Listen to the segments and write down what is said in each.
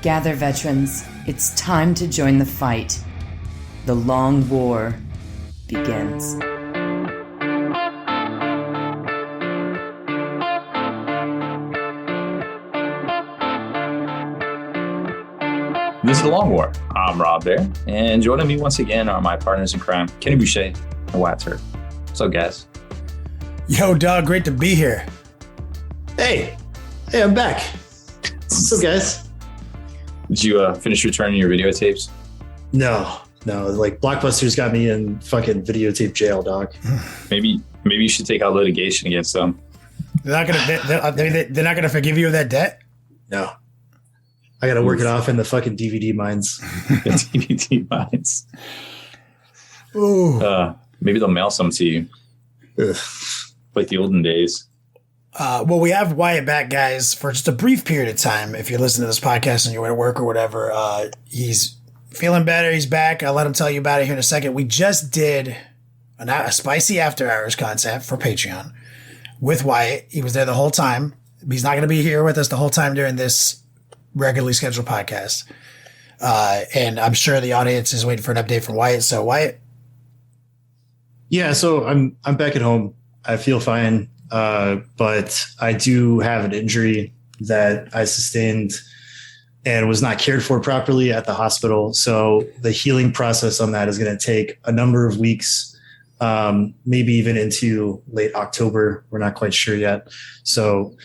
Gather, veterans. It's time to join the fight. The long war begins. This is The Long War. I'm Rob Baer, and joining me once again are my partners in crime, Kenny Boucher and Wyatt Turk. What's up, guys? Yo, dog, great to be here. Hey, I'm back. What's up, guys? Did you finish returning your videotapes? No. Like Blockbuster's got me in fucking videotape jail, dog. Maybe you should take out litigation against them. They're not gonna forgive you of that debt. No. I got to work it off in the fucking DVD mines. The DVD mines. Ooh. Maybe they'll mail some to you. Ugh. Like the olden days. Well, we have Wyatt back, guys, for just a brief period of time. If you're listening to this podcast and you're at work or whatever, he's feeling better. He's back. I'll let him tell you about it here in a second. We just did a spicy after hours content for Patreon with Wyatt. He was there the whole time. He's not going to be here with us the whole time during this regularly scheduled podcast. And I'm sure the audience is waiting for an update from Wyatt. So Wyatt. Yeah, so I'm back at home. I feel fine. But I do have an injury that I sustained and was not cared for properly at the hospital. So the healing process on that is going to take a number of weeks, maybe even into late October. We're not quite sure yet. So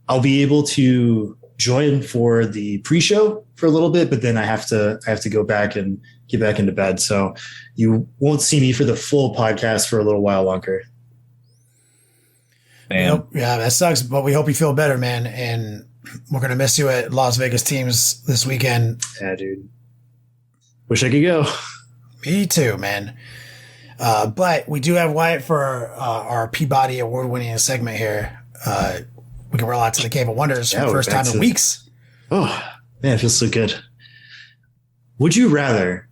I'll be able to join for the pre-show for a little bit, but then I have to go back and get back into bed. So you won't see me for the full podcast for a little while longer. Damn. Yeah, that sucks, but we hope you feel better, man. And we're going to miss you at Las Vegas Teams this weekend. Yeah, dude. Wish I could go. Me too, man. But we do have Wyatt for our Peabody award-winning segment here. We can roll out to the Cave of Wonders for the first time in weeks. Oh, man, it feels so good. Would you rather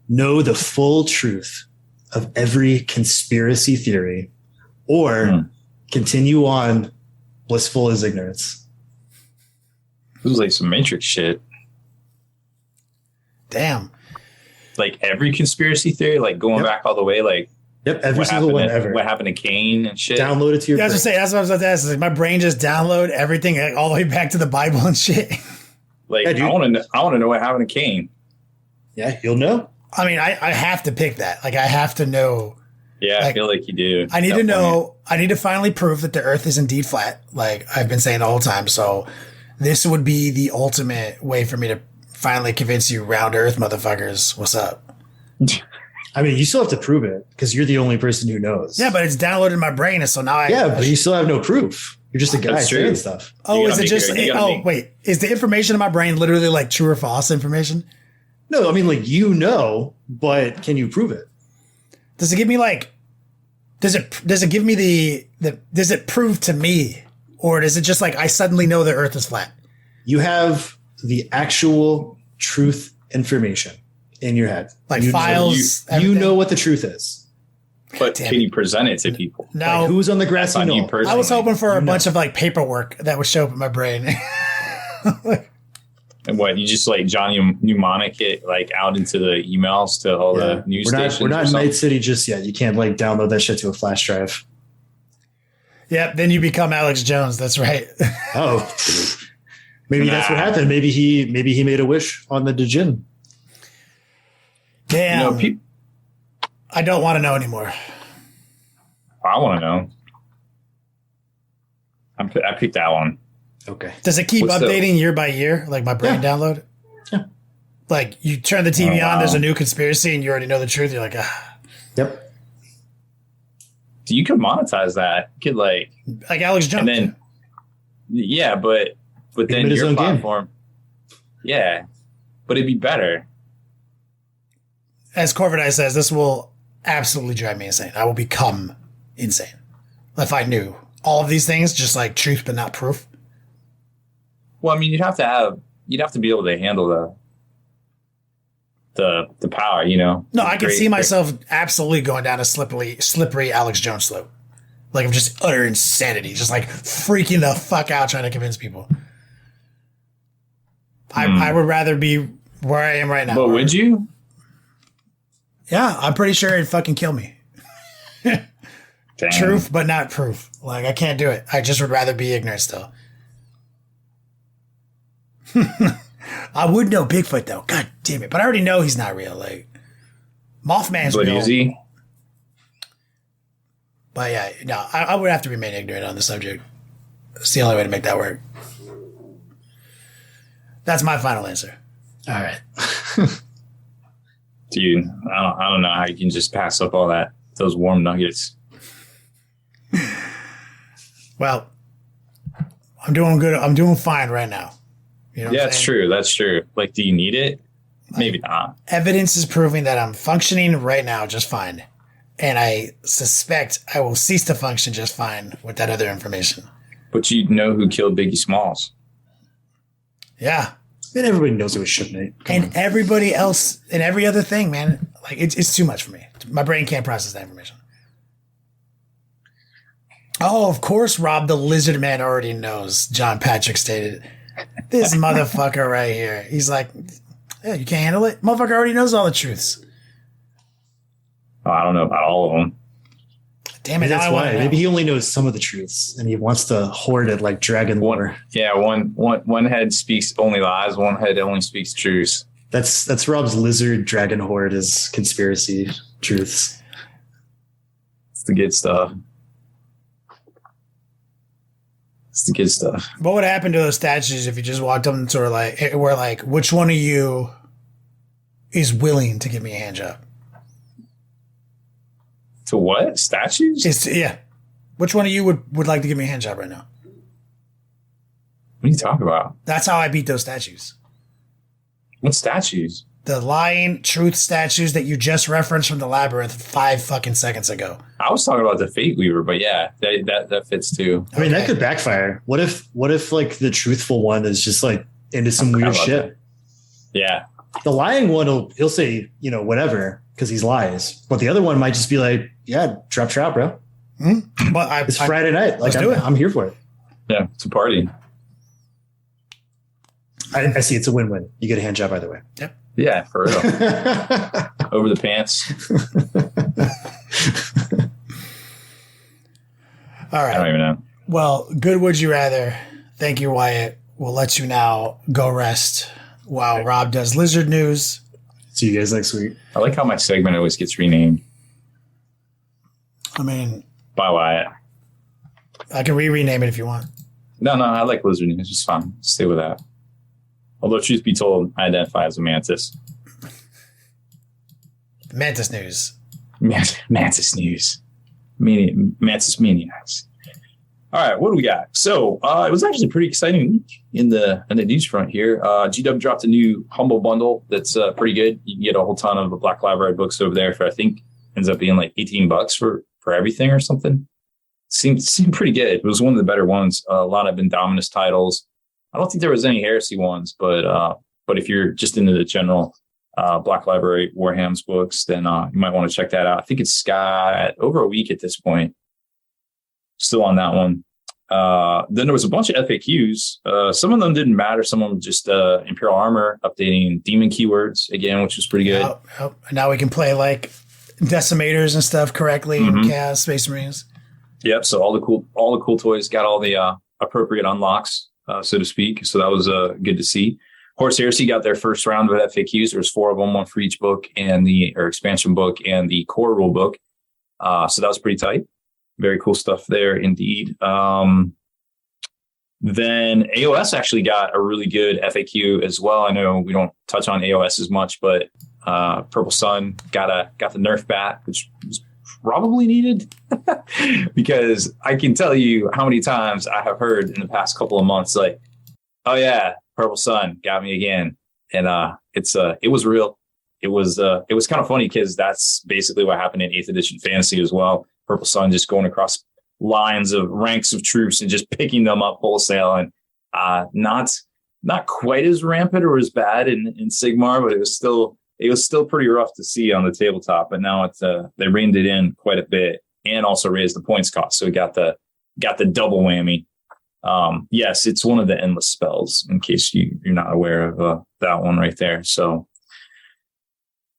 know the full truth of every conspiracy theory or continue on blissful as ignorance? This was like some Matrix shit. Damn. Like every conspiracy theory, like going back all the way, like yep, every single one ever. What happened to Cain and shit. Download it to your brain. That's what I was about to ask. Like, my brain just download everything all the way back to the Bible and shit. Like I want to know what happened to Cain. Yeah, you'll know. I mean, I have to pick that. Like I have to know. Yeah, like, I feel like you do. I need to know. I need to finally prove that the Earth is indeed flat, like I've been saying the whole time. So this would be the ultimate way for me to finally convince you, round Earth motherfuckers. What's up? I mean, you still have to prove it because you're the only person who knows. Yeah, but it's downloaded in my brain, and so now but you still have no proof. You're just a guy saying stuff. Oh, is it just? Wait, is the information in my brain literally like true or false information? No, I mean like you know, but can you prove it? Does it give me like? Does it give me the does it prove to me, or does it just like I suddenly know the Earth is flat? You have the actual truth information in your head, like files. You know what the truth is, but can you present it to people? No, like who's on the grassy knoll? I was hoping for a bunch of like paperwork that would show up in my brain. And what, you just like Johnny Mnemonic it like out into the emails to all the news stations? We're not in Night City just yet. You can't like download that shit to a flash drive. Yep, then you become Alex Jones. That's right. Oh, maybe that's what happened. Maybe he made a wish on the Djinn. Damn. I don't want to know anymore. I want to know. I picked that one. Okay. Does it keep updating year by year, like my brain download? Yeah. Like you turn the TV on, there's a new conspiracy, and you already know the truth. You're like, ah. Yep. So you could monetize that. You could like Alex Jones. And then, yeah, but then your platform. Yeah, but it'd be better. As Corvidai says, this will absolutely drive me insane. I will become insane if I knew all of these things, just like truth but not proof. Well, I mean, you'd have to be able to handle the power, you know. No, I can see myself absolutely going down a slippery Alex Jones slope. Like, of just utter insanity, just like freaking the fuck out trying to convince people. I would rather be where I am right now. But would you? Yeah, I'm pretty sure it'd fucking kill me. Damn. Truth, but not proof. Like, I can't do it. I just would rather be ignorant still. I would know Bigfoot, though. God damn it. But I already know he's not real. Like, Mothman's But real. is he? But yeah, no, I would have to remain ignorant on the subject. It's the only way to make that work. That's my final answer. All right. Dude, I don't know how you can just pass up all those warm nuggets. Well, I'm doing good. I'm doing fine right now. You know what I'm That's saying? true. That's true. Like, do you need it? Maybe not. Evidence is proving that I'm functioning right now just fine. And I suspect I will cease to function just fine with that other information. But you know who killed Biggie Smalls? Yeah. And everybody knows it was Suge Knight. And everybody else and every other thing, man. Like, it's too much for me. My brain can't process that information. Oh, of course, Rob the Lizard Man already knows, John Patrick stated. This motherfucker right here. He's like, yeah, you can't handle it? Motherfucker already knows all the truths. Oh, I don't know about all of them. Damn it, Maybe now that's I want why. to know. Maybe he only knows some of the truths and he wants to hoard it like dragon lore. Yeah, one head speaks only lies, one head only speaks truths. That's Rob's lizard dragon hoard is conspiracy truths. It's the good stuff. It's the good stuff. What would happen to those statues if you just walked up and sort of like, were like, which one of you is willing to give me a hand job? To what? Statues? Yeah. Which one of you would like to give me a hand job right now? What are you talking about? That's how I beat those statues. What statues? The lying truth statues that you just referenced from the labyrinth 5 fucking seconds ago. I was talking about the Fate Weaver, but yeah, that fits too. I mean, that Okay. could backfire. What if like the truthful one is just like into some I weird love shit? that. Yeah. The lying one he'll say, whatever, because he's lies. But the other one might just be like, yeah, drop trout, bro. But It's Friday night. Like let's do it. I'm here for it. Yeah, it's a party. I see it's a win-win. You get a hand job either way. Yep. Yeah, for real. Over the pants. All I don't right. even know. Well, good would you rather. Thank you, Wyatt. We'll let you now go rest while Rob does lizard news. See you guys next week. I like how my segment always gets renamed I mean, by Wyatt. I can rename it if you want. No, I like lizard news. It's fine. Stay with that. Although, truth be told, I identify as a mantis. Mantis news. Mantis news. Mantis maniacs. All right, what do we got? So it was actually a pretty exciting week in the news front here. GW dropped a new Humble bundle that's pretty good. You can get a whole ton of Black Library books over there for, I think, ends up being like $18 for everything or something. Seemed pretty good. It was one of the better ones. A lot of Indominus titles. I don't think there was any Heresy ones, but if you're just into the general Black Library Warham's books, then you might want to check that out. I think it's got over a week at this point. Still on that one. Then there was a bunch of FAQs. Some of them didn't matter. Some of them just Imperial Armor updating demon keywords again, which was pretty good. Now we can play like decimators and stuff correctly in Chaos Space Marines. Yep. So all the cool toys got all the appropriate unlocks, so to speak. So that was good to see. Horse Heresy got their first round of FAQs. There was 4 of them, one for each book and the expansion book and the core rule book. So that was pretty tight. Very cool stuff there indeed. Then AOS actually got a really good FAQ as well. I know we don't touch on AOS as much, but Purple Sun got the Nerf bat, which was probably needed because I can tell you how many times I have heard in the past couple of months, like, oh yeah, Purple Sun got me again. And it was real. It was kind of funny because that's basically what happened in 8th edition fantasy as well. Purple Sun just going across lines of ranks of troops and just picking them up wholesale, and not quite as rampant or as bad in Sigmar, but it was still pretty rough to see on the tabletop. But now they reined it in quite a bit and also raised the points cost, so we got the double whammy Yes, it's one of the endless spells, in case you're not aware of that one right there. So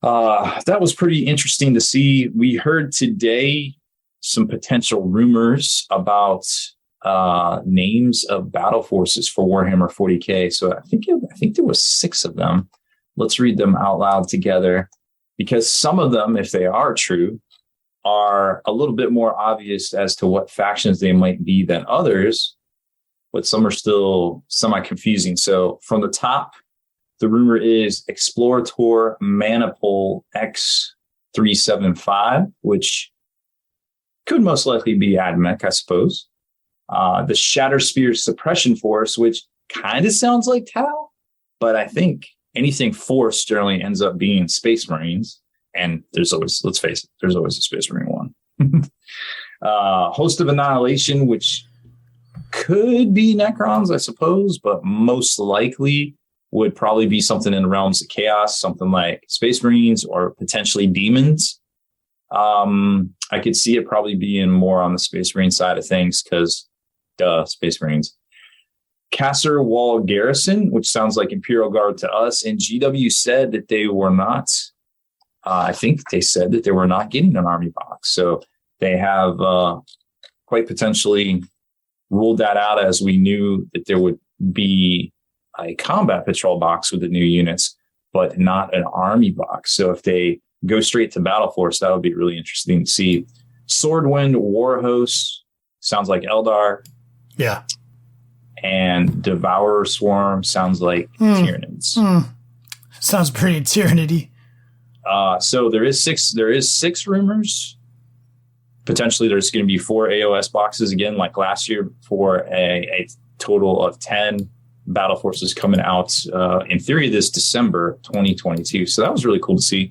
that was pretty interesting to see. We heard today some potential rumors about names of battle forces for Warhammer 40K. So I think there was 6 of them. Let's read them out loud together, because some of them, if they are true, are a little bit more obvious as to what factions they might be than others, but some are still semi-confusing. So from the top, the rumor is Explorator Manipul X375, which could most likely be AdMech, I suppose. The Shatterspear Suppression Force, which kind of sounds like Tau, but I think anything Force generally ends up being Space Marines. And there's always, let's face it, there's always a Space Marine one. Host of Annihilation, which could be Necrons, I suppose, but most likely would probably be something in the realms of chaos, something like Space Marines or potentially demons. I could see it probably being more on the Space Marine side of things because, Space Marines. Kasser Wall Garrison, which sounds like Imperial Guard to us, and GW said that they were not. I think they said that they were not getting an army box, so they have quite potentially ruled that out, as we knew that there would be a combat patrol box with the new units, but not an army box. So if they go straight to Battle Force, that would be really interesting to see. Swordwind Warhost sounds like Eldar. Yeah. And Devourer Swarm sounds like Tyranids. Sounds pretty Tyranidy. So there is six rumors. Potentially there's going to be 4 AOS boxes again, like last year, for a total of 10 battle forces coming out in theory this December 2022. So that was really cool to see.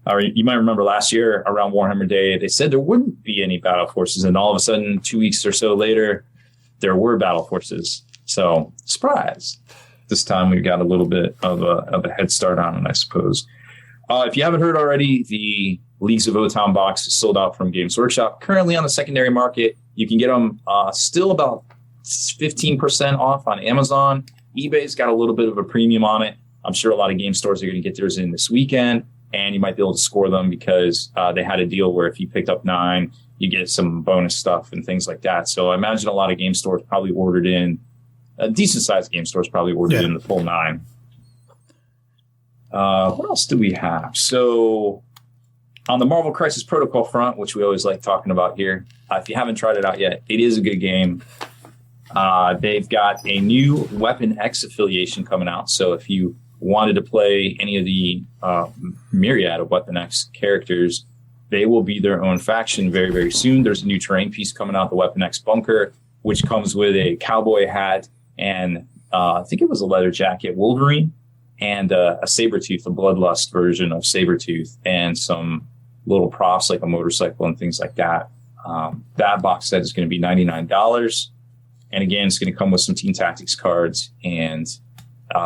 You might remember last year around Warhammer Day, they said there wouldn't be any battle forces, and all of a sudden 2 weeks or so later, there were battle forces. So surprise. This time we've got a little bit of a head start on it, I suppose. If you haven't heard already, the Leagues of Votann box is sold out from Games Workshop. Currently on the secondary market, you can get them still about 15% off on Amazon. eBay's got a little bit of a premium on it. I'm sure a lot of game stores are going to get theirs in this weekend, and you might be able to score them because they had a deal where if you picked up 9, you get some bonus stuff and things like that. So I imagine a lot of game stores probably ordered in, decent-sized game stores probably ordered in the full 9. What else do we have? So on the Marvel Crisis Protocol front, which we always like talking about here, if you haven't tried it out yet, it is a good game. They've got a new Weapon X affiliation coming out. So if you wanted to play any of the myriad of Weapon X characters, they will be their own faction very, very soon. There's a new terrain piece coming out, the Weapon X Bunker, which comes with a cowboy hat and I think it was a leather jacket Wolverine and a Sabretooth, a Bloodlust version of Sabretooth, and some little props like a motorcycle and things like that. That box set is going to be $99. And again, it's going to come with some Team Tactics cards and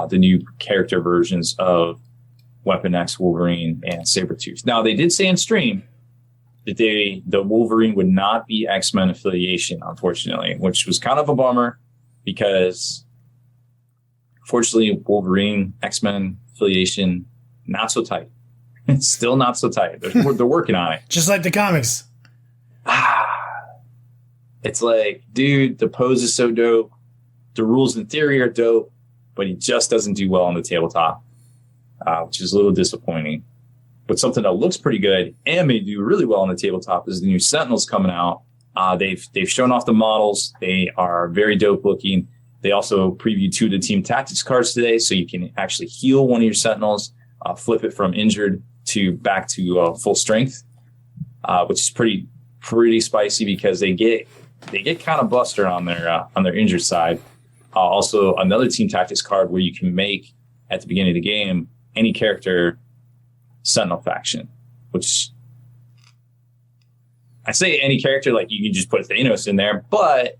the new character versions of Weapon X, Wolverine, and Sabretooth. Now, they did say in stream that the Wolverine would not be X-Men affiliation, unfortunately, which was kind of a bummer because, unfortunately, Wolverine, X-Men affiliation, not so tight. It's still not so tight. They're working on it. Just like the comics. It's like, dude, the pose is so dope. The rules in theory are dope, but he just doesn't do well on the tabletop, which is a little disappointing. But something that looks pretty good and may do really well on the tabletop is the new Sentinels coming out. They've shown off the models. They are very dope looking. They also previewed 2 of the Team Tactics cards today, so you can actually heal one of your Sentinels, flip it from injured to back to full strength, which is pretty spicy because they get kind of buster on their injured side. Also, another Team Tactics card where you can make at the beginning of the game any character Sentinel faction, which I say any character, like you can just put Thanos in there, but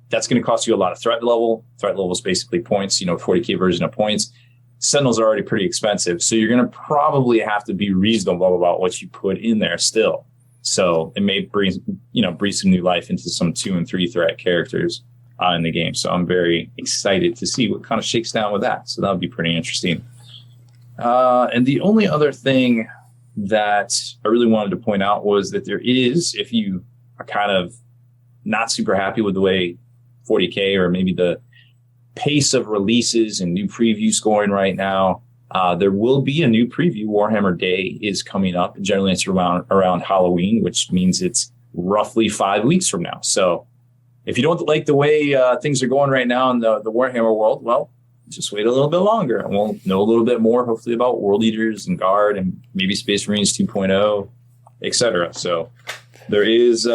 that's going to cost you a lot of threat level. Threat level is basically points, 40K version of points. Sentinels are already pretty expensive, so you're going to probably have to be reasonable about what you put in there still. So it may breathe some new life into some 2 and 3 threat characters. in the game. So I'm very excited to see what kind of shakes down with that. So that'll be pretty interesting. And the only other thing that I really wanted to point out was that there is, if you are kind of not super happy with the way 40K or maybe the pace of releases and new preview scoring right now, there will be a new preview. Warhammer Day is coming up. Generally, it's around Halloween, which means it's roughly 5 weeks from now. So if you don't like the way things are going right now in the Warhammer world, well, just wait a little bit longer and we'll know a little bit more, hopefully, about World Eaters and Guard and maybe Space Marines 2.0, etc. So there is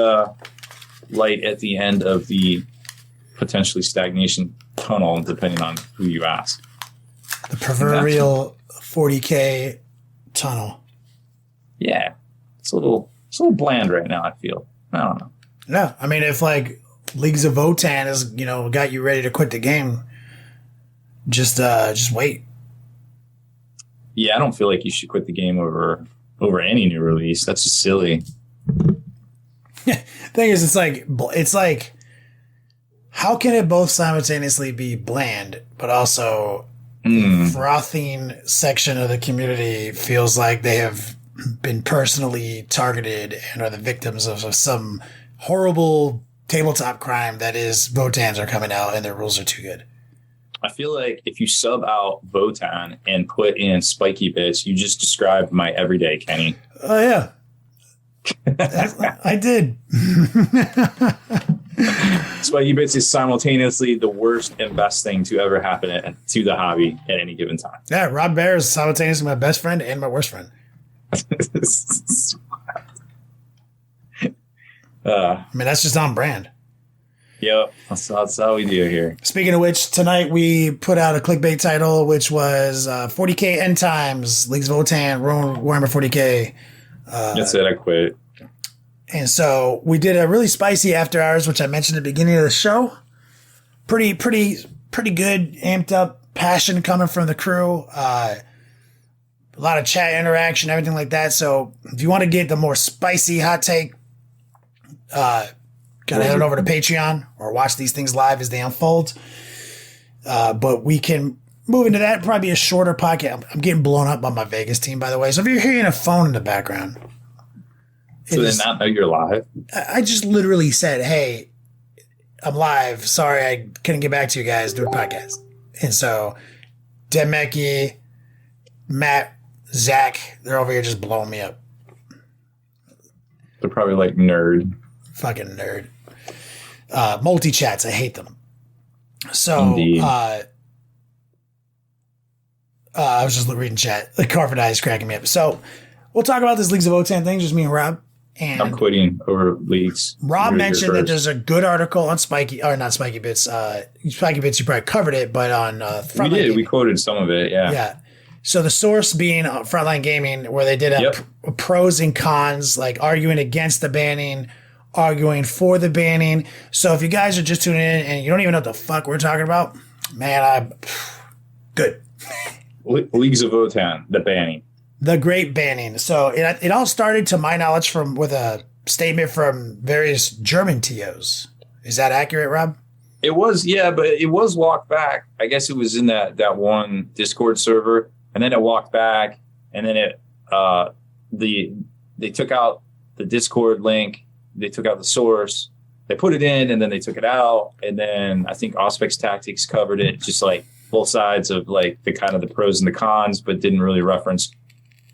light at the end of the potentially stagnation tunnel, depending on who you ask. The proverbial 40K tunnel. Yeah. It's a little bland right now, I feel. I don't know. No, I mean, if like Leagues of Votann has, got you ready to quit the game, just wait. Yeah, I don't feel like you should quit the game over any new release. That's just silly. Thing is, it's like, how can it both simultaneously be bland, but also the frothing section of the community feels like they have been personally targeted and are the victims of some horrible tabletop crime that is Votans are coming out and their rules are too good. I feel like if you sub out Votann and put in Spiky Bits, you just described my everyday, Kenny. Oh, yeah. I did. Spiky Bits is simultaneously the worst and best thing to ever happen to the hobby at any given time. Yeah, Rob Baer is simultaneously my best friend and my worst friend. I mean, that's just on brand. Yep, that's how we do here. Speaking of which, tonight we put out a clickbait title, which was 40K End Times, Leagues of Votann, Warhammer 40K. That's it, I quit. And so we did a really spicy after hours, which I mentioned at the beginning of the show. Pretty good, amped up passion coming from the crew. A lot of chat interaction, everything like that. So if you want to get the more spicy hot take, gotta head on over to Patreon or watch these things live as they unfold. But we can move into that. Probably be a shorter podcast. I'm getting blown up by my Vegas team, by the way. So if you're hearing a phone in the background. So they not know you're live? I just literally said, hey, I'm live. Sorry, I couldn't get back to you guys. Do a podcast. And so Demeki, Matt, Zach, they're over here just blowing me up. They're probably like nerd. Fucking nerd. Multi-chats, I hate them. So, I was just reading chat. The Carpet Eye is cracking me up. So, we'll talk about this Leagues of Votann thing, just me and Rob. And I'm quitting over Leagues. Rob mentioned that there's a good article on Spiky, or not Spiky Bits. Spiky Bits, you probably covered it, but on Frontline we did. Gaming. We quoted some of it, yeah. Yeah. So the source being Frontline Gaming, where they did a pros and cons, like arguing against the banning, arguing for the banning. So if you guys are just tuning in and you don't even know what the fuck we're talking about, man, good. Leagues of Votann, the banning. The great banning. So it all started, to my knowledge, with a statement from various German TOs. Is that accurate, Rob? It was, yeah, but it was walked back. I guess it was in that one Discord server, and then it walked back, and then they took out the Discord link, they took out the source, they put it in, and then they took it out, and then I think Auspex Tactics covered it, just like both sides of like the kind of the pros and the cons, but didn't really reference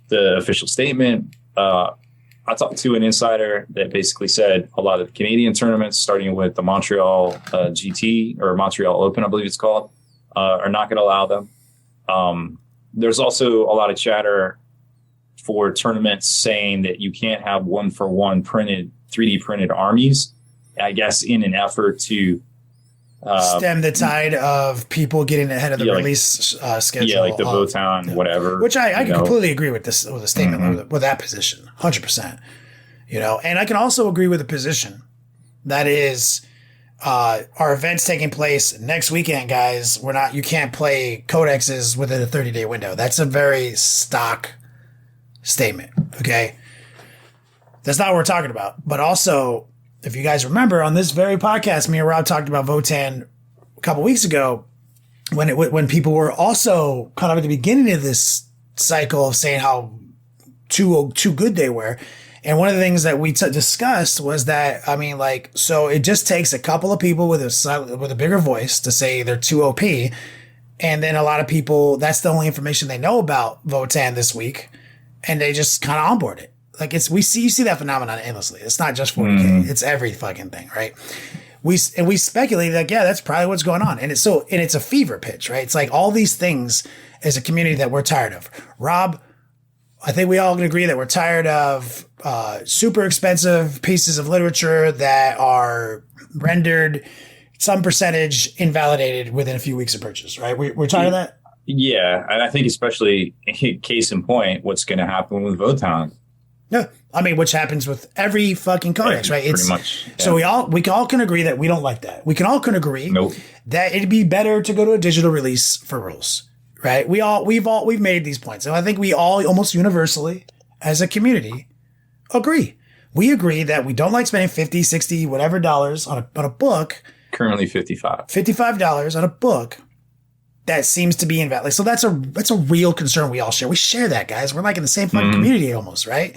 the official statement. I talked to an insider that basically said a lot of Canadian tournaments, starting with the Montreal GT or Montreal Open, I believe it's called, are not going to allow them. There's also a lot of chatter for tournaments saying that you can't have one-for-one 3D printed armies, I guess in an effort to stem the tide of people getting ahead of the release schedule. Yeah, like the Votann, whatever. Which I can completely agree with this, with a statement with that position, 100%. And I can also agree with the position that is our event's taking place next weekend, guys. You can't play codexes within a 30-day window. That's a very stock statement. Okay, that's not what we're talking about. But also, if you guys remember, on this very podcast, me and Rob talked about Votann couple weeks ago when people were also kind of at the beginning of this cycle of saying how too good they were. And one of the things that we discussed was that, I mean, like, so it just takes a couple of people with a bigger voice to say they're too OP. And then a lot of people, that's the only information they know about Votann this week. And they just kind of onboard it. Like you see that phenomenon endlessly. It's not just 40K. It's every fucking thing, right? We speculated like, yeah, that's probably what's going on. And it's a fever pitch, right? It's like all these things as a community that we're tired of. Rob, I think we all can agree that we're tired of super expensive pieces of literature that are rendered some percentage invalidated within a few weeks of purchase, right? We're tired of that? Yeah. And I think especially case in point, what's going to happen with Votann. Yeah, I mean, which happens with every fucking codex, right? Pretty much. Yeah. So we all can agree that we don't like that. We all can agree that it'd be better to go to a digital release for rules, right? We've made these points, and I think we all almost universally as a community agree. We agree that we don't like spending $50, $60, whatever dollars on a book. Currently $55 on a book that seems to be invalid. So that's a real concern we all share. We share that, guys. We're like in the same fucking community almost, right?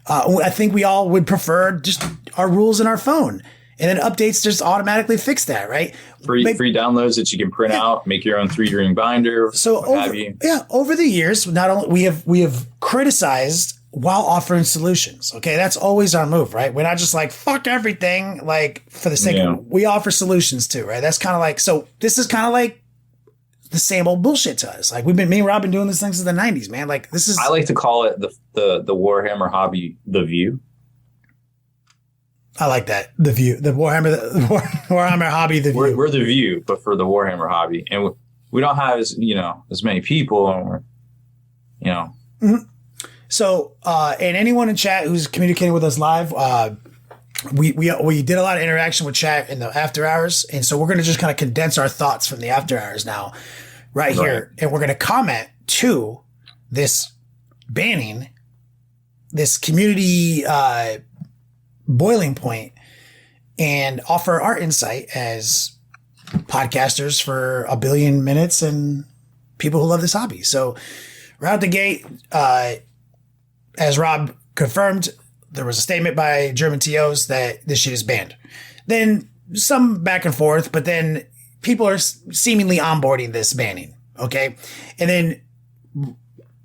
I think we all would prefer just our rules in our phone, and then updates just automatically fix that, right? Free downloads that you can print out, make your own 3-ring binder. So over the years, not only we have criticized while offering solutions. Okay, that's always our move, right? We're not just like fuck everything, like for the sake of we offer solutions too, right? That's kind of like, so this is kind of like the same old bullshit to us. Like me and Rob been doing this thing since the 90s, man. Like this is, I like to call it the Warhammer hobby, the view. I like that. The view, the Warhammer hobby, the view. We're the view, but for the Warhammer hobby. And we don't have as many people, and we're, Mm-hmm. So, and anyone in chat who's communicating with us live, we did a lot of interaction with chat in the after hours, and so we're going to just kind of condense our thoughts from the after hours now, right here, and we're going to comment to this banning, this community boiling point, and offer our insight as podcasters for a billion minutes and people who love this hobby. So, right out the gate, as Rob confirmed, there was a statement by German TOs that this shit is banned. Then some back and forth, but then people are seemingly onboarding this banning. Okay. And then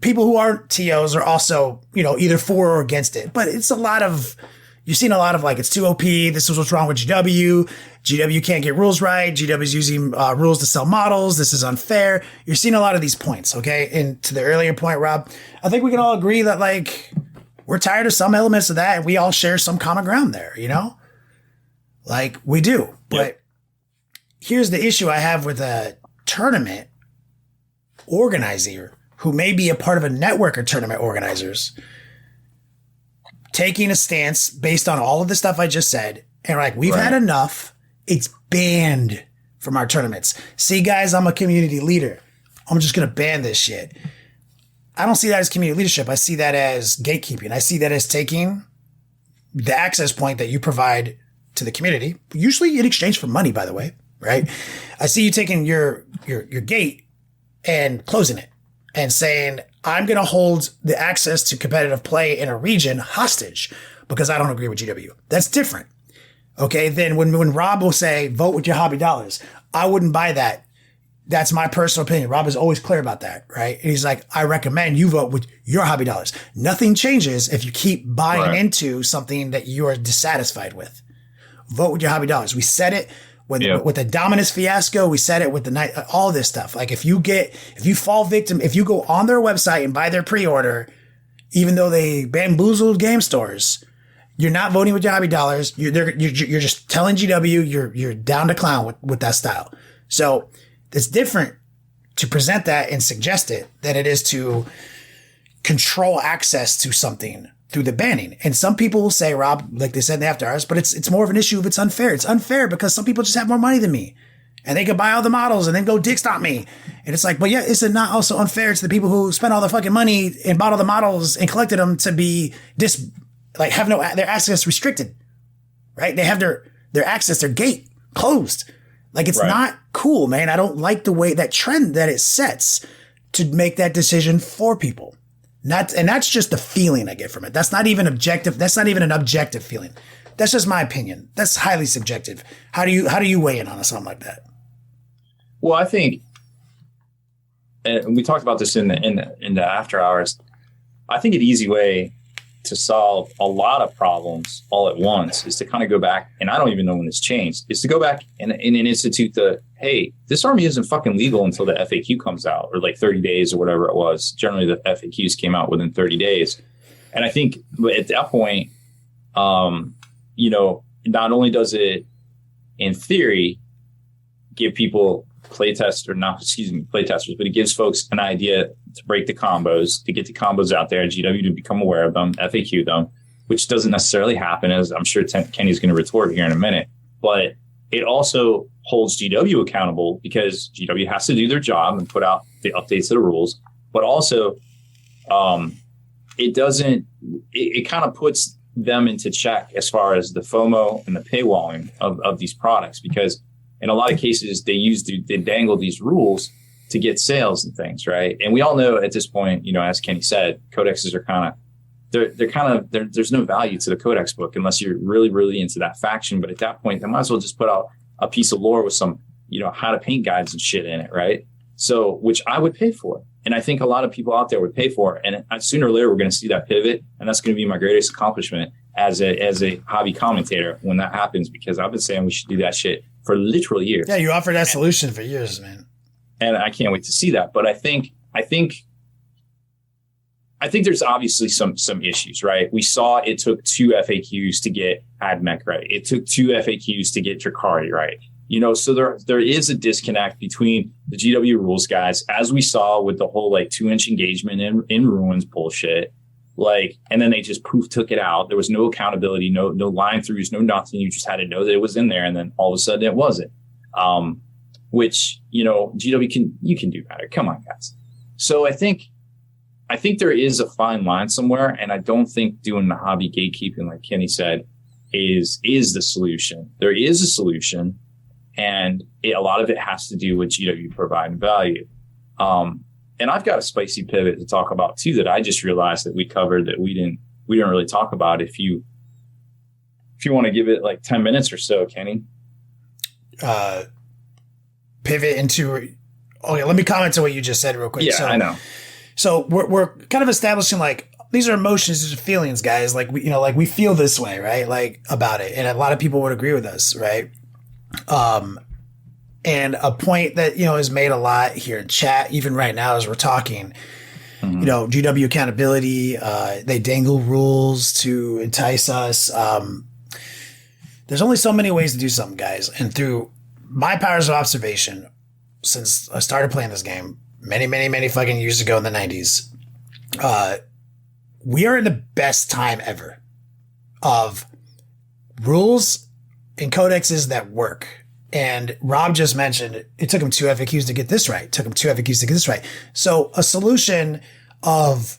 people who aren't TOs are also, either for or against it. But it's you've seen a lot of like, it's too OP. This is what's wrong with GW. GW can't get rules right. GW's using rules to sell models. This is unfair. You're seeing a lot of these points. Okay. And to the earlier point, Rob, I think we can all agree that like, we're tired of some elements of that, and we all share some common ground there, like we do. But here's the issue I have with a tournament organizer who may be a part of a network of tournament organizers taking a stance based on all of the stuff I just said. And like, we've had enough. It's banned from our tournaments. See, guys, I'm a community leader. I'm just going to ban this shit. I don't see that as community leadership. I see that as gatekeeping. I see that as taking the access point that you provide to the community, usually in exchange for money, by the way, right? I see you taking your gate and closing it and saying, I'm going to hold the access to competitive play in a region hostage because I don't agree with GW. That's different. Okay. Then when Rob will say, vote with your hobby dollars, I wouldn't buy that. That's my personal opinion. Rob is always clear about that, right? And he's like, I recommend you vote with your hobby dollars. Nothing changes if you keep buying into something that you are dissatisfied with. Vote with your hobby dollars. We said it with the Dominus fiasco. We said it with the night, all this stuff. Like if you fall victim, if you go on their website and buy their pre-order, even though they bamboozled game stores, you're not voting with your hobby dollars. You're just telling GW you're down to clown with that style. So it's different to present that and suggest it than it is to control access to something through the banning. And some people will say, Rob, like they said in the after hours, but it's more of an issue if it's unfair. It's unfair because some people just have more money than me and they can buy all the models and then go dick stomp me. And it's like, but yeah, is it not also unfair to the people who spent all the fucking money and bought all the models and collected them to be have their access restricted, right? They have their access, their gate closed. Like, it's not cool, man. I don't like the way that trend that it sets to make that decision for people. And that's just the feeling I get from it. That's not even objective. That's not even an objective feeling. That's just my opinion. That's highly subjective. How do you weigh in on something like that? Well, I think, and we talked about this in the after hours. I think an easy way to solve a lot of problems all at once is to kind of go back, and I don't even know when this changed, is to go back and institute hey, this army isn't fucking legal until the FAQ comes out, or like 30 days or whatever it was. Generally, the FAQs came out within 30 days. And I think at that point, not only does it, in theory, give people playtesters, but it gives folks an idea to break the combos, to get the combos out there, GW to become aware of them, FAQ them, which doesn't necessarily happen, as I'm sure Kenny's going to retort here in a minute. But it also holds GW accountable, because GW has to do their job and put out the updates to the rules. But also, it kind of puts them into check as far as the FOMO and the paywalling of these products, because in a lot of cases they dangle these rules to get sales and things, right? And we all know at this point, as Kenny said, codexes are there's no value to the codex book unless you're really, really into that faction. But at that point, they might as well just put out a piece of lore with some, how to paint guides and shit in it, right? So, which I would pay for. And I think a lot of people out there would pay for it. And sooner or later, we're going to see that pivot. And that's going to be my greatest accomplishment as a hobby commentator when that happens, because I've been saying we should do that shit for literal years. Yeah, you offered that solution for years, man. And I can't wait to see that. But I think there's obviously some issues, right? We saw it took 2 FAQs to get AdMech right. It took 2 FAQs to get Drakari right. So there is a disconnect between the GW rules guys, as we saw with the whole 2-inch engagement in ruins bullshit. And then they just took it out. There was no accountability, no line throughs, no nothing. You just had to know that it was in there, and then all of a sudden it wasn't. Which, GW can do better. Come on, guys. So I think there is a fine line somewhere, and I don't think doing the hobby gatekeeping, like Kenny said, is the solution. There is a solution, and a lot of it has to do with GW providing value. And I've got a spicy pivot to talk about too that I just realized that we covered that we didn't really talk about. If you want to give it 10 minutes or so, Kenny. Pivot into. Okay, let me comment on what you just said real quick. Yeah, I know. So we're kind of establishing these are emotions, these are feelings, guys. We feel this way, right? About it, and a lot of people would agree with us, right? And a point that, is made a lot here in chat, even right now as we're talking, GW accountability, they dangle rules to entice us. There's only so many ways to do something, guys. And through my powers of observation, since I started playing this game many, many, many fucking years ago in the 90s, we are in the best time ever of rules and codexes that work. And Rob just mentioned it took him 2 FAQs to get this right. So a solution of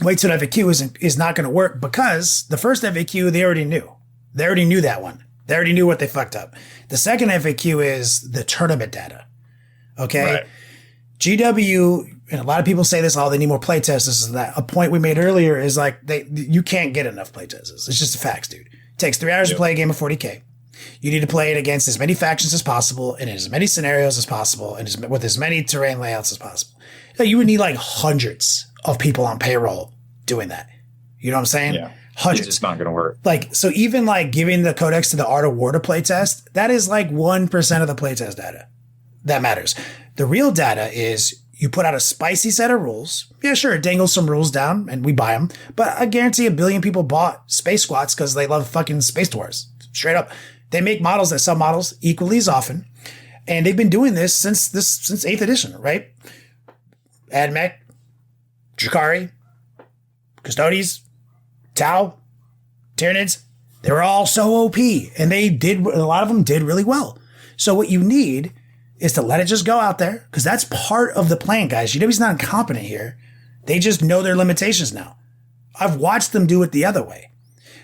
wait till an FAQ is not going to work, because the first FAQ, they already knew. They already knew that one. They already knew what they fucked up. The second FAQ is the tournament data. Okay. Right. GW, and a lot of people say this, they need more playtests. This is that. A point we made earlier is you can't get enough playtests. It's just the facts, dude. It takes 3 hours to play a game of 40K. You need to play it against as many factions as possible, and in as many scenarios as possible, and with as many terrain layouts as possible. You would need hundreds of people on payroll doing that. You know what I'm saying? Yeah. Hundreds. It's just not going to work. So even giving the codex to the Art of War to playtest, that is 1% of the playtest data that matters. The real data is you put out a spicy set of rules. Yeah, sure, it dangles some rules down, and we buy them. But I guarantee 1 billion people bought Space Squats because they love fucking Space Wars. Straight up. They make models that sub models equally as often. And they've been doing this since 8th edition, right? AdMech, Drakari, Custodes, Tau, Tyranids, they were all so OP. And a lot of them did really well. So what you need is to let it just go out there, because that's part of the plan, guys. UW's not incompetent here. They just know their limitations now. I've watched them do it the other way,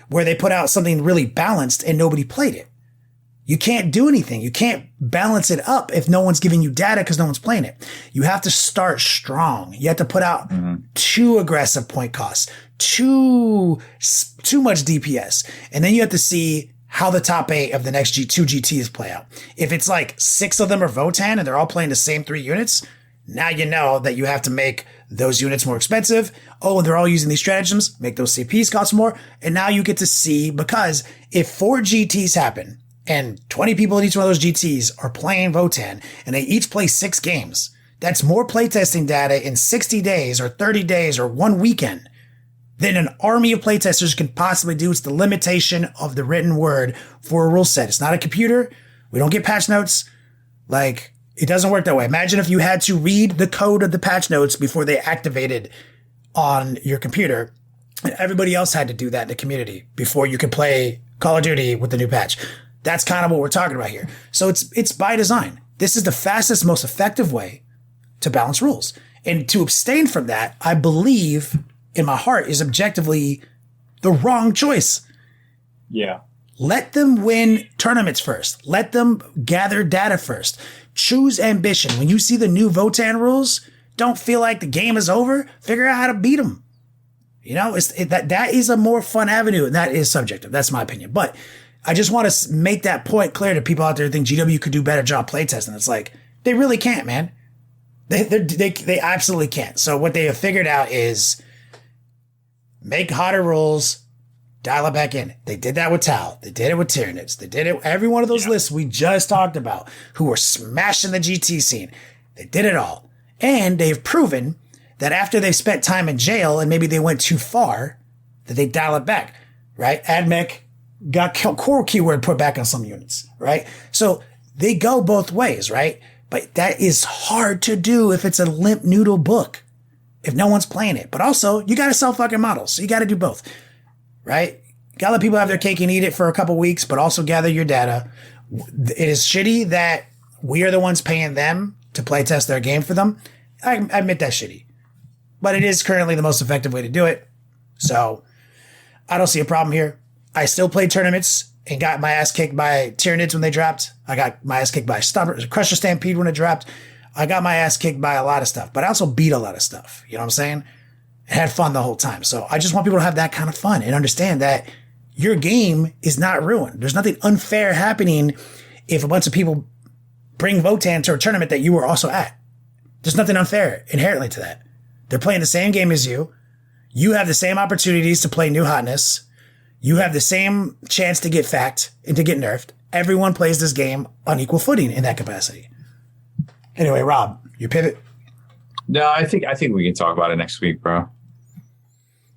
where they put out something really balanced and nobody played it. You can't do anything. You can't balance it up if no one's giving you data because no one's playing it. You have to start strong. You have to put out too aggressive point costs, too much DPS. And then you have to see how the top 8 of the next two GTs play out. If it's like 6 of them are Votann and they're all playing the same 3 units, now you know that you have to make those units more expensive. Oh, and they're all using these stratagems, make those CPs cost more. And now you get to see, because if 4 GTs happen, and 20 people in each one of those GTs are playing Votann, and they each play 6 games, that's more playtesting data in 60 days or 30 days or 1 weekend than an army of playtesters can possibly do. It's the limitation of the written word for a rule set. It's not a computer. We don't get patch notes. Like, it doesn't work that way. Imagine if you had to read the code of the patch notes before they activated on your computer, and everybody else had to do that in the community before you could play Call of Duty with the new patch. That's kind of what we're talking about here. So it's by design. This is the fastest, most effective way to balance rules. And to abstain from that, I believe in my heart, is objectively the wrong choice. Yeah. Let them win tournaments first. Let them gather data first. Choose ambition. When you see the new Votann rules, don't feel like the game is over. Figure out how to beat them. You know, that is a more fun avenue, and that is subjective. That's my opinion. But I just want to make that point clear to people out there who think GW could do a better job playtesting. It's like, they really can't, man. They absolutely can't. So what they have figured out is make hotter rules, dial it back in. They did that with Tau. They did it with Tyranids. They did it with every one of those lists we just talked about who were smashing the GT scene. They did it all. And they've proven that after they've spent time in jail and maybe they went too far, that they dial it back, right? AdMech got core keyword put back on some units, right? So they go both ways, right? But that is hard to do if it's a limp noodle book, if no one's playing it. But also, you got to sell fucking models, so you got to do both, right? You got to let people have their cake and eat it for a couple weeks, but also gather your data. It is shitty that we are the ones paying them to play test their game for them. I admit that's shitty, but it is currently the most effective way to do it. So I don't see a problem here. I still played tournaments and got my ass kicked by Tyranids when they dropped. I got my ass kicked by Crusher Stampede when it dropped. I got my ass kicked by a lot of stuff, but I also beat a lot of stuff. You know what I'm saying? And had fun the whole time. So I just want people to have that kind of fun and understand that your game is not ruined. There's nothing unfair happening if a bunch of people bring Votann to a tournament that you were also at. There's nothing unfair inherently to that. They're playing the same game as you. You have the same opportunities to play new hotness. You have the same chance to get fact and to get nerfed. Everyone plays this game on equal footing in that capacity. Anyway, Rob, you pivot? No, I think we can talk about it next week, bro.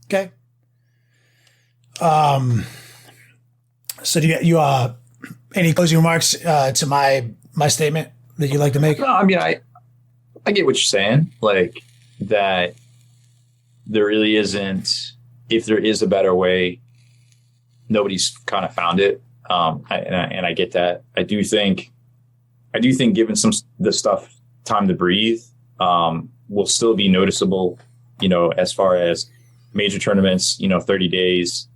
Okay. So do you any closing remarks to my statement that you'd like to make? No, I mean, I get what you're saying. Like, that there really isn't, if there is a better way, nobody's kind of found it. And I get that. I do think given the stuff time to breathe, will still be noticeable, you know, as far as major tournaments, you know, 30 days,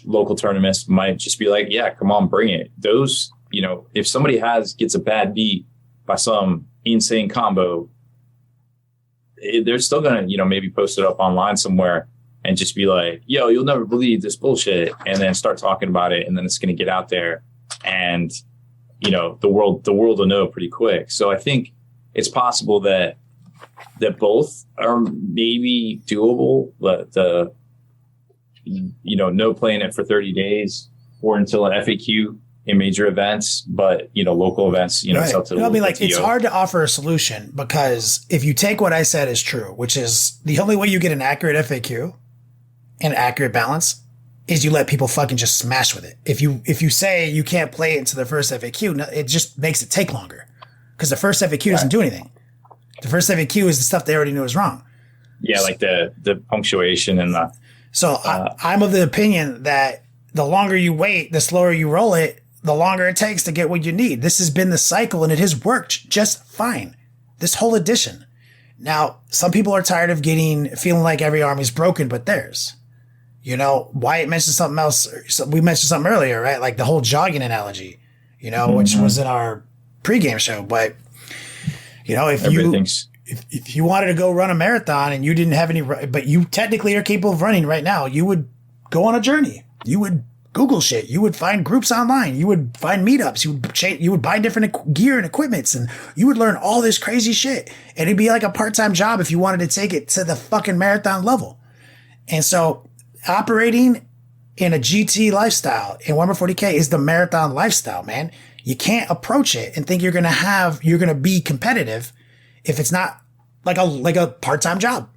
local tournaments might just be like, yeah, come on, bring it. Those, you know, if somebody gets a bad beat by some insane combo, they're still going to, you know, maybe post it up online somewhere and just be like, yo, you'll never believe this bullshit. And then start talking about it. And then it's going to get out there and, you know, the world will know pretty quick. So I think it's possible that both are maybe doable, but you know, no playing it for 30 days or until an FAQ in major events, but, you know, local events, you know, right. It's up to the I mean, like, TO. it's hard to offer a solution because if you take what I said as true, which is the only way you get an accurate FAQ and accurate balance is you let people fucking just smash with it. If you say you can't play it into the first FAQ, it just makes it take longer because the first FAQ doesn't do anything. The first FAQ is the stuff they already knew is wrong. Yeah, like the punctuation and the... So I'm of the opinion that the longer you wait, the slower you roll it, the longer it takes to get what you need. This has been the cycle and it has worked just fine. This whole edition. Now, some people are tired of feeling like every army's broken but theirs. You know, Wyatt mentioned something else. We mentioned something earlier, right? Like the whole jogging analogy. you know, which was in our pregame show. But, you know, if you wanted to go run a marathon and you didn't have any, but you technically are capable of running right now, you would go on a journey. You would Google shit. You would find groups online. You would find meetups. You would buy different gear and equipments, and you would learn all this crazy shit. And it'd be like a part-time job if you wanted to take it to the fucking marathon level. And so operating in a GT lifestyle in Warhammer 40K is the marathon lifestyle, man. You can't approach it and think you're going to be competitive if it's not like a part-time job.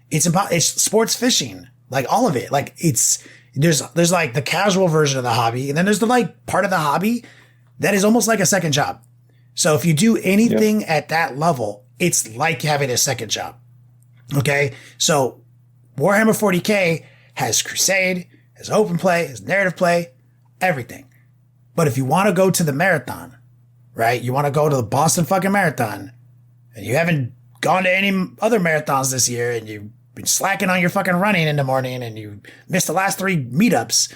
It's sports fishing, like all of it. Like there's like the casual version of the hobby, and then there's the like part of the hobby that is almost like a second job. So if you do anything at that level, it's like having a second job. Okay. So Warhammer 40K has Crusade, has open play, has narrative play, everything. But if you want to go to the marathon, right? You want to go to the Boston fucking Marathon, and you haven't gone to any other marathons this year, and you've been slacking on your fucking running in the morning, and you missed the last 3 meetups,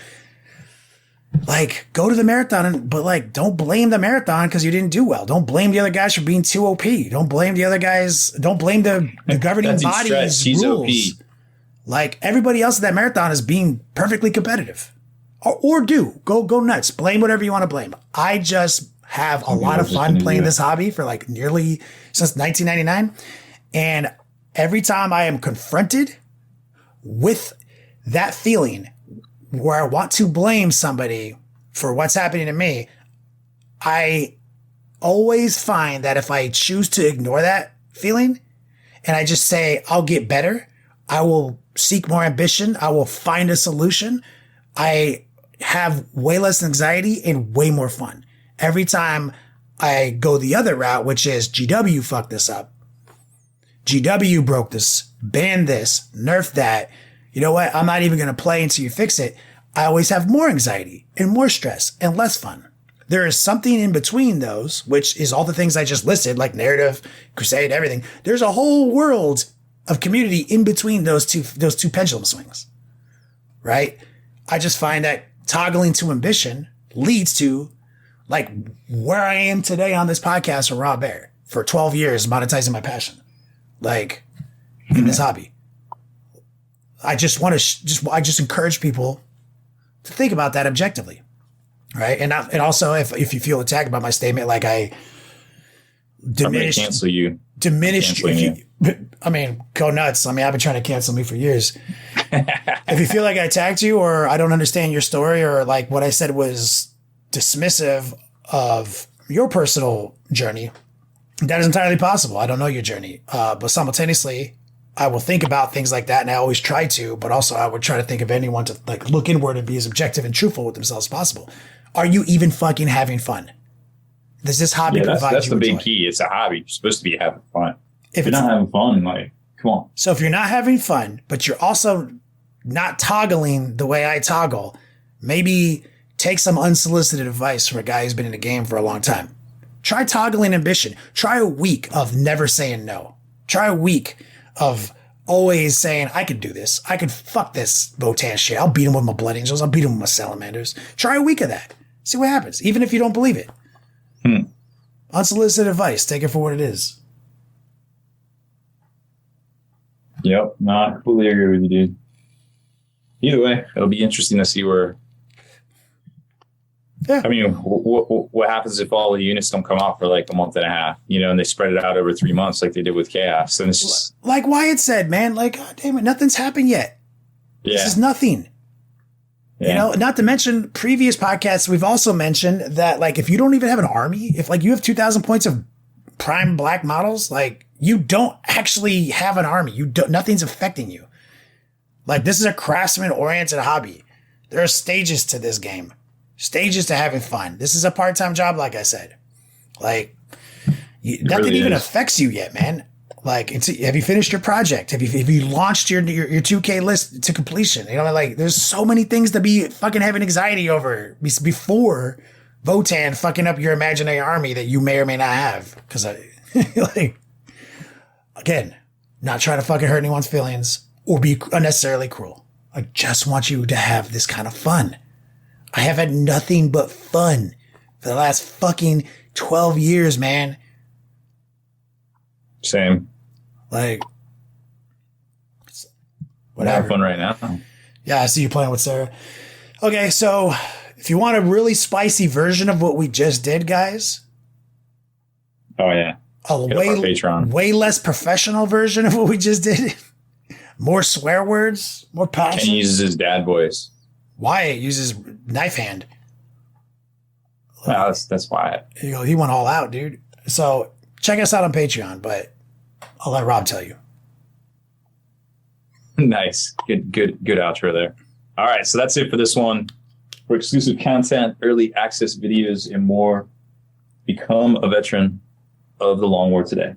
like, go to the marathon, but like, don't blame the marathon because you didn't do well. Don't blame the other guys for being too OP. Don't blame the other guys. Don't blame the governing body's rules. OP. Like, everybody else at that marathon is being perfectly competitive. Or go nuts. Blame whatever you want to blame. I just have a lot of fun playing this hobby for like nearly since 1999. And every time I am confronted with that feeling where I want to blame somebody for what's happening to me, I always find that if I choose to ignore that feeling and I just say, I'll get better, I will seek more ambition, I will find a solution, I have way less anxiety and way more fun. Every time I go the other route, which is GW fucked this up, GW broke this, banned this, nerfed that, you know what, I'm not even going to play until you fix it, I always have more anxiety and more stress and less fun. There is something in between those, which is all the things I just listed, like narrative, Crusade, everything. There's a whole world of community in between those two pendulum swings, right? I just find that toggling to ambition leads to like where I am today on this podcast with Rob Baer for 12 years, monetizing my passion, like in this hobby. I just want to I just encourage people to think about that objectively, right? And also, if you feel attacked by my statement, like I diminished, cancel you, diminished. I mean, go nuts. I mean, I've been trying to cancel me for years. If you feel like I attacked you, or I don't understand your story, or like what I said was dismissive of your personal journey, that is entirely possible. I don't know your journey, but simultaneously, I will think about things like that, and I always try to, but also I would try to think of anyone to like look inward and be as objective and truthful with themselves as possible. Are you even fucking having fun? Does this hobby provide you? That's the big key. It's a hobby. You're supposed to be having fun. If you're not having fun, like, come on. So if you're not having fun, but you're also not toggling the way I toggle, maybe take some unsolicited advice from a guy who's been in the game for a long time. Try toggling ambition. Try a week of never saying no. Try a week of always saying, I could do this. I could fuck this Votann shit. I'll beat him with my Blood Angels. I'll beat him with my Salamanders. Try a week of that. See what happens, even if you don't believe it. Unsolicited advice. Take it for what it is. Yep. No, I completely agree with you, dude. Either way, it'll be interesting to see where. Yeah. I mean, what happens if all the units don't come out for like a month and a half, you know, and they spread it out over 3 months like they did with Chaos? And it's just like Wyatt said, man, like, God damn it, nothing's happened yet. Yeah. This is nothing. Yeah. You know, not to mention previous podcasts, we've also mentioned that, like, if you don't even have an army, if like you have 2,000 points of prime black models, like you don't actually have an army. Nothing's affecting you. Like, this is a craftsman oriented hobby. There are stages to this game. Stages to having fun. This is a part-time job, like I said. Like, nothing really even affects you yet, man. Like, have you finished your project? Have you launched your 2K list to completion? You know, like, there's so many things to be fucking having anxiety over before Votann fucking up your imaginary army that you may or may not have. Because, like, again, not trying to fucking hurt anyone's feelings or be unnecessarily cruel. I just want you to have this kind of fun. I have had nothing but fun for the last fucking 12 years, man. Same. Like, We're having fun right now. yeah, I see you playing with Sarah. Okay, so if you want a really spicy version of what we just did, guys, Oh yeah. a Hit up our Patreon. way less professional version of what we just did, more swear words, more passion. Ken uses his dad voice. Wyatt uses knife hand. Wow, that's Wyatt. He went all out, dude. So check us out on Patreon, but I'll let Rob tell you. Nice. Good outro there. All right, so that's it for this one. For exclusive content, early access videos, and more, become a veteran of the Long War today.